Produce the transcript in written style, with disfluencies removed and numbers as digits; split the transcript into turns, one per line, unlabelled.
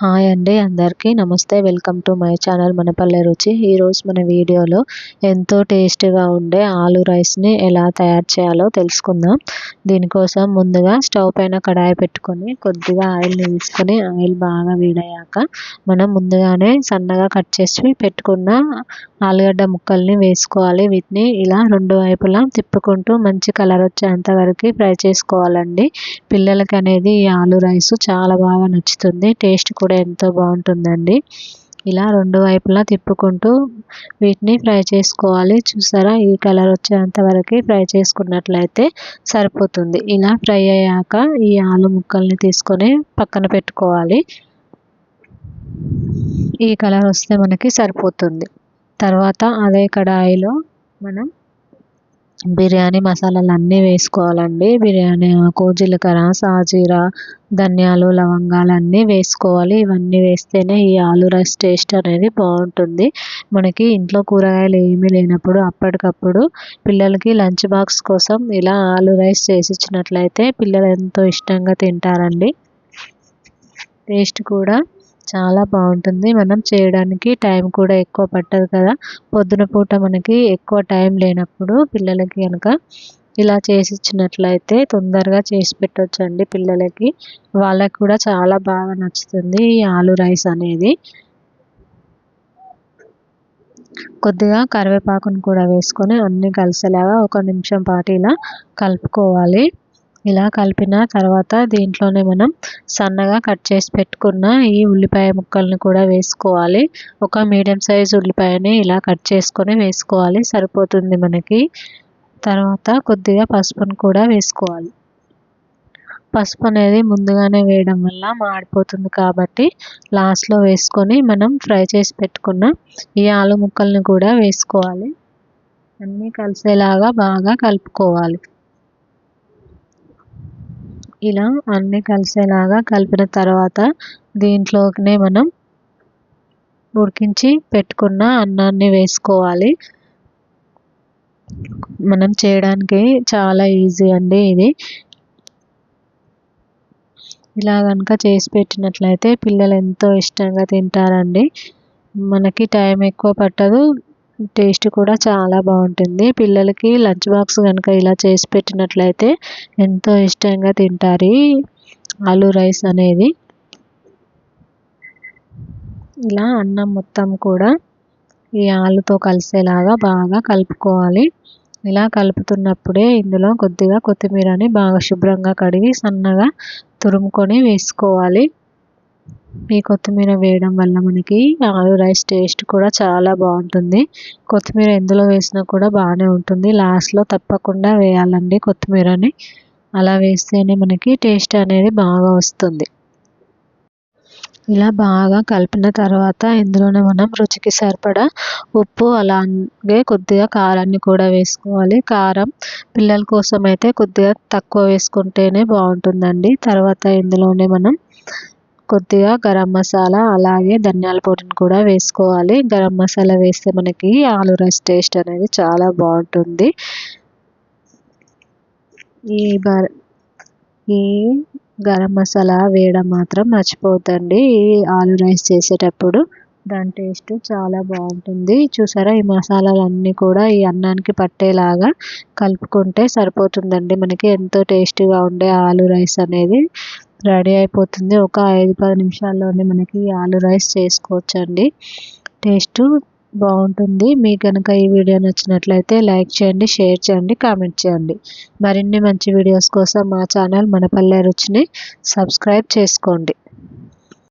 Hi అండి, అందరికీ నమస్తే. వెల్కమ్ టు మై ఛానల్ మనపల్లె రుచి. ఈరోజు మన వీడియోలో ఎంతో టేస్టీగా ఉండే ఆలు రైస్ని ఎలా తయారు చేయాలో తెలుసుకుందాం. దీనికోసం ముందుగా స్టవ్ పైన కడాయి పెట్టుకొని కొద్దిగా ఆయిల్ని తీసుకొని ఆయిల్ బాగా వేడయ్యాక మనం ముందుగానే సన్నగా కట్ చేసి పెట్టుకున్న ఆలుగడ్డ ముక్కల్ని వేసుకోవాలి. వీటిని ఇలా రెండు వైపులా తిప్పుకుంటూ మంచి కలర్ వచ్చేంత వరకు ఫ్రై చేసుకోవాలండి. పిల్లలకి అనేది ఈ ఆలు రైస్ చాలా బాగా నచ్చుతుంది. టేస్ట్ కూడా ఎంతో బాగుంటుందండి. ఇలా రెండు వైపులా తిప్పుకుంటూ వీటిని ఫ్రై చేసుకోవాలి. చూసారా, ఈ కలర్ వచ్చేంత వరకు ఫ్రై చేసుకున్నట్లయితే సరిపోతుంది. ఇలా ఫ్రై అయ్యాక ఈ ఆలు ముక్కల్ని తీసుకొని పక్కన పెట్టుకోవాలి. ఈ కలర్ వస్తే మనకి సరిపోతుంది. తర్వాత అదే కడాయిలో మనం బిర్యానీ మసాలాలు అన్నీ వేసుకోవాలండి. బిర్యానీ ఆకు, జీలకర్ర, సాజీరా, ధనియాలు, లవంగాలు అన్నీ వేసుకోవాలి. ఇవన్నీ వేస్తేనే ఈ ఆలు రైస్ టేస్ట్ అనేది బాగుంటుంది. మనకి ఇంట్లో కూరగాయలు ఏమీ లేనప్పుడు అప్పటికప్పుడు పిల్లలకి లంచ్ బాక్స్ కోసం ఇలా ఆలు రైస్ చేసి ఇచ్చినట్లయితే పిల్లలు ఎంతో ఇష్టంగా తింటారండి. టేస్ట్ కూడా చాలా బాగుంటుంది. మనం చేయడానికి టైం కూడా ఎక్కువ పట్టదు కదా. పొద్దున పూట మనకి ఎక్కువ టైం లేనప్పుడు పిల్లలకి కనుక ఇలా చేసి ఇచ్చినట్లయితే తొందరగా చేసి పెట్టొచ్చండి పిల్లలకి. వాళ్ళకి కూడా చాలా బాగా నచ్చుతుంది ఈ ఆలు రైస్ అనేది. కొద్దిగా కరివేపాకును కూడా వేసుకొని అన్నీ కలిసేలాగా ఒక నిమిషం పాటు ఇలా కలుపుకోవాలి. ఇలా కలిపిన తర్వాత దీంట్లోనే మనం సన్నగా కట్ చేసి పెట్టుకున్న ఈ ఉల్లిపాయ ముక్కల్ని కూడా వేసుకోవాలి. ఒక మీడియం సైజ్ ఉల్లిపాయని ఇలా కట్ చేసుకొని వేసుకోవాలి, సరిపోతుంది మనకి. తర్వాత కొద్దిగా పసుపును కూడా వేసుకోవాలి. పసుపు అనేది ముందుగానే వేయడం వల్ల మాడిపోతుంది కాబట్టి లాస్ట్లో వేసుకొని మనం ఫ్రై చేసి పెట్టుకున్న ఈ ఆలు ముక్కల్ని కూడా వేసుకోవాలి. అన్నీ కలిసేలాగా బాగా కలుపుకోవాలి. ఇలా అన్నీ కలిసేలాగా కలిపిన తర్వాత దీంట్లోనే మనం ఉడికించి పెట్టుకున్న అన్నాన్ని వేసుకోవాలి. మనం చేయడానికి చాలా ఈజీ అండి ఇది. ఇలా కనుక చేసి పెట్టినట్లయితే పిల్లలు ఎంతో ఇష్టంగా తింటారండి. మనకి టైం ఎక్కువ పట్టదు, టేస్ట్ కూడా చాలా బాగుంటుంది. పిల్లలకి లంచ్ బాక్స్ కనుక ఇలా చేసి పెట్టినట్లయితే ఎంతో ఇష్టంగా తింటారు ఈ ఆలు రైస్ అనేది. ఇలా అన్నం మొత్తం కూడా ఈ ఆలుతో కలిసేలాగా బాగా కలుపుకోవాలి. ఇలా కలుపుతున్నప్పుడే ఇందులో కొద్దిగా కొత్తిమీరని బాగా శుభ్రంగా కడిగి సన్నగా తురుముకొని వేసుకోవాలి. ఈ కొత్తిమీర వేయడం వల్ల మనకి ఆలు రైస్ టేస్ట్ కూడా చాలా బాగుంటుంది. కొత్తిమీర ఎందులో వేసినా కూడా బాగానే ఉంటుంది. లాస్ట్లో తప్పకుండా వేయాలండి కొత్తిమీరని. అలా వేస్తేనే మనకి టేస్ట్ అనేది బాగా వస్తుంది. ఇలా బాగా కలిపిన తర్వాత ఇందులోనే మనం రుచికి సరిపడా ఉప్పు, అలాగే కొద్దిగా కారాన్ని కూడా వేసుకోవాలి. కారం పిల్లల కోసం అయితే కొద్దిగా తక్కువ వేసుకుంటేనే బాగుంటుందండి. తర్వాత ఇందులోనే మనం కొద్దిగా గరం మసాలా అలాగే ధనియాల పొడిని కూడా వేసుకోవాలి. గరం మసాలా వేస్తే మనకి ఆలు రైస్ టేస్ట్ అనేది చాలా బాగుంటుంది. ఈ గరం మసాలా వేయడం మాత్రం మర్చిపోవద్దండి ఈ ఆలు రైస్ చేసేటప్పుడు. దాని టేస్ట్ చాలా బాగుంటుంది. చూసారా, ఈ మసాలాలన్నీ కూడా ఈ అన్నానికి పట్టేలాగా కలుపుకుంటే సరిపోతుందండి. మనకి ఎంతో టేస్టీగా ఉండే ఆలు రైస్ అనేది రెడీ అయిపోతుంది. ఒక 5-10 నిమిషాల్లోనే మనకి ఆలు రైస్ చేసుకోవచ్చండి. టేస్ట్ బాగుంటుంది. మీకు కనుక ఈ వీడియో నచ్చినట్లయితే లైక్ చేయండి, షేర్ చేయండి, కామెంట్ చేయండి. మరిన్ని మంచి వీడియోస్ కోసం మా ఛానల్ మనపల్లె రుచిని సబ్స్క్రైబ్ చేసుకోండి.